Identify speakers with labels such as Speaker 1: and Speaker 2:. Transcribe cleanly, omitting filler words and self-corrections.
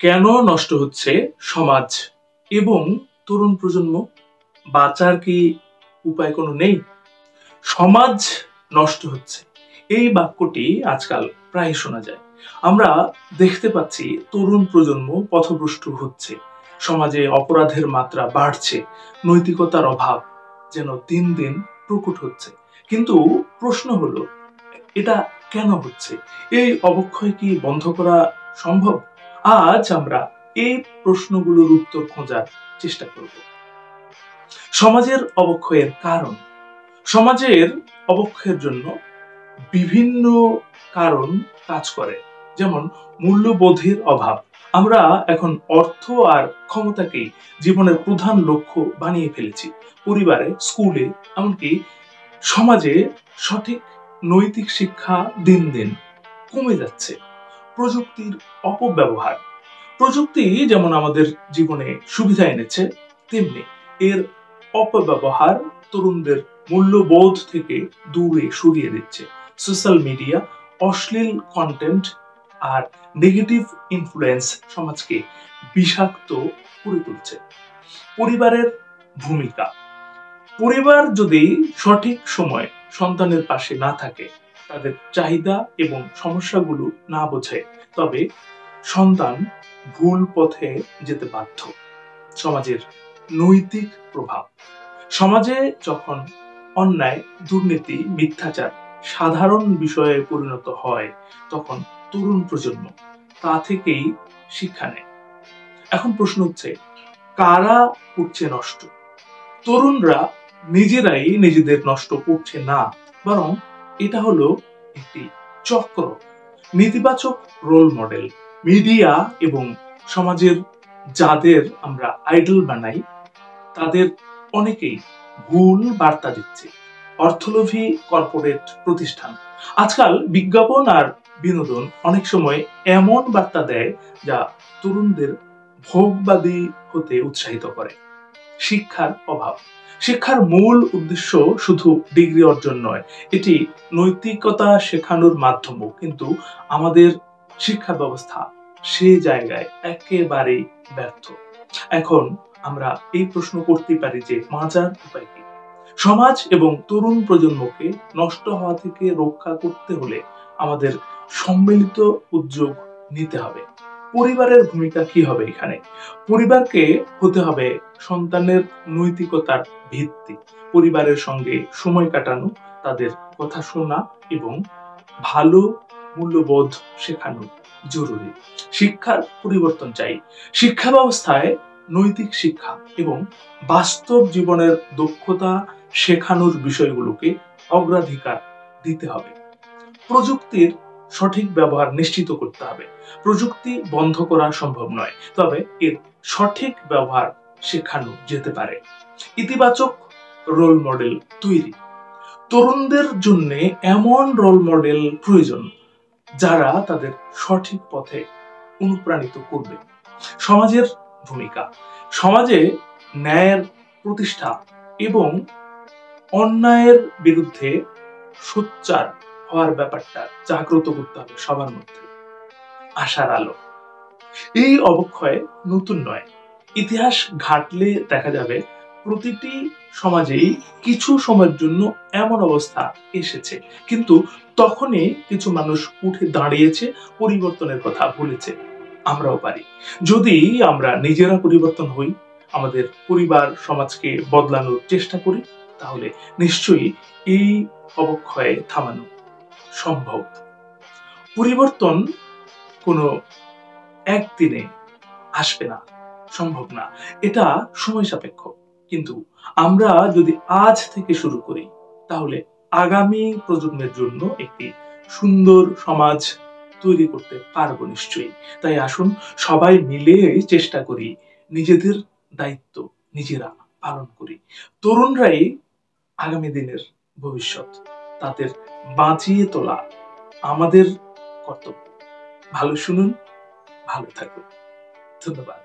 Speaker 1: কেন নষ্ট হচ্ছে সমাজ এবং তরুণ প্রজন্ম? বাঁচার কি উপায় কোনো নেই? সমাজ নষ্ট হচ্ছে, এই বাক্যটি আজকাল প্রায় শোনা যায়। আমরা দেখতে পাচ্ছি তরুণ প্রজন্ম পথভ্রষ্ট হচ্ছে, সমাজে অপরাধের মাত্রা বাড়ছে, নৈতিকতার অভাব যেন দিন দিন প্রকট হচ্ছে। কিন্তু প্রশ্ন হলো, এটা কেন হচ্ছে? এই অবক্ষয় কি বন্ধ করা সম্ভব? আজ আমরা এই প্রশ্নগুলোর উত্তর খোঁজার চেষ্টা করব। সমাজের অবক্ষয়ের কারণ। সমাজের অবক্ষয়ের জন্য বিভিন্ন কারণ কাজ করে, যেমন মূল্যবোধের অভাব। আমরা এখন অর্থ আর ক্ষমতাকেই জীবনের প্রধান লক্ষ্য বানিয়ে ফেলেছি। পরিবারে, স্কুলে, এমনকি সমাজে সঠিক নৈতিক শিক্ষা দিন দিন কমে যাচ্ছে। প্রযুক্তির অপব্যবহার। প্রযুক্তি যেমন আমাদের জীবনে সুবিধা এনেছে, তেমনি এর অপব্যবহার তরুণদের মূল্যবোধ থেকে দূরে সরিয়ে দিচ্ছে। সোশ্যাল মিডিয়া, অশ্লীল কন্টেন্ট আর নেগেটিভ ইনফ্লুয়েন্স সমাজকে বিষাক্ত করে তুলছে। পরিবারের ভূমিকা। পরিবার যদি সঠিক সময় সন্তানের পাশে না থাকে, তাদের চাহিদা এবং সমস্যাগুলো না বোঝে, তবে সন্তান ভুল পথে যেতে বাধ্য। সমাজের নৈতিক প্রভাব। সমাজে যখন অন্যায়, দুর্নীতি, মিথ্যাচার সাধারণ বিষয়ে পরিণত হয়, তখন তরুণ প্রজন্ম তা থেকেই শিক্ষা নেয়। এখন প্রশ্ন হচ্ছে, কারা করছে নষ্ট? তরুণরা নিজেরাই নিজেদের নষ্ট করছে না, বরং এটা হলো একটি চক্র। নেতিবাচক রোল মডেল, মিডিয়া এবং সমাজের যাদের আমরা আইডল বানাই, তাদের অনেকেই ভুল বার্তা দিচ্ছে। অর্থলোভী কর্পোরেট প্রতিষ্ঠান আজকাল বিজ্ঞাপন আর বিনোদন অনেক সময় এমন বার্তা দেয় যা তরুণদের ভোগবাদী হতে উৎসাহিত করে। শিক্ষার অভাব। শিক্ষার মূল উদ্দেশ্য শুধু ডিগ্রি অর্জন নয়, এটি নৈতিকতা শেখানোর মাধ্যমও, কিন্তু আমাদের শিক্ষা ব্যবস্থা সে জায়গায় একেবারেই ব্যর্থ। এখন আমরা এই প্রশ্ন করতে পারি যে বাঁচার উপায় কি? সমাজ এবং তরুণ প্রজন্মকে নষ্ট হওয়া থেকে রক্ষা করতে হলে আমাদের সম্মিলিত উদ্যোগ নিতে হবে। পরিবারের ভূমিকা কি হবে এখানে? পরিবারকে হতে হবে সন্তানের নৈতিকতার ভিত্তি। পরিবারের সঙ্গে সময় কাটানো, তাদের কথা শোনা এবং ভালো মূল্যবোধ শেখানো জরুরি। শিক্ষার পরিবর্তন চাই। শিক্ষা ব্যবস্থায় নৈতিক শিক্ষা এবং বাস্তব জীবনের দক্ষতা শেখানোর বিষয়গুলোকে অগ্রাধিকার দিতে হবে। প্রযুক্তির সঠিক ব্যবহার নিশ্চিত করতে হবে। প্রযুক্তি বন্ধ করা সম্ভব নয়, তবে এর সঠিক ব্যবহার শেখানো যেতে পারে। ইতিবাচক রোল মডেল তৈরি। তরুণদের জন্য এমন রোল মডেল প্রয়োজন যারা তাদের সঠিক পথে অনুপ্রাণিত করবে। সমাজের ভূমিকা। সমাজে ন্যায়ের প্রতিষ্ঠা এবং অন্যায়ের বিরুদ্ধে সোচ্চার হওয়ার ব্যাপারটা জাগ্রত করতে হবে সবার মধ্যে। আশার আলো। এই অবক্ষয় নতুন নয়। ইতিহাস ঘাটলে দেখা যাবে প্রতিটি সমাজেই কিছু সময়ের জন্য এমন অবস্থা এসেছে, কিন্তু তখনই কিছু মানুষ উঠে দাঁড়িয়েছে, পরিবর্তনের কথা বলেছে। আমরাও পারি, যদি আমরা নিজেরা পরিবর্তন হই, আমাদের পরিবার সমাজকে বদলানোর চেষ্টা করি, তাহলে নিশ্চয়ই এই অবক্ষয়ে থামানো সম্ভব। পরিবর্তন কোনো একদিনে আসবে না, সম্ভব না, এটা সময় সাপেক্ষ। কিন্তু আমরা যদি আজ থেকে শুরু করি, তাহলে আগামী প্রজন্মের জন্য একটি সুন্দর সমাজ তৈরি করতে পারবো নিশ্চয়ই। তাই আসুন সবাই মিলে চেষ্টা করি, নিজেদের দায়িত্ব নিজেরা পালন করি। তরুণরাই আগামী দিনের ভবিষ্যৎ, তাদের বাঁচিয়ে তোলা আমাদের কর্তব্য। ভালো শুনুন, ভালো থাকুন। ধন্যবাদ।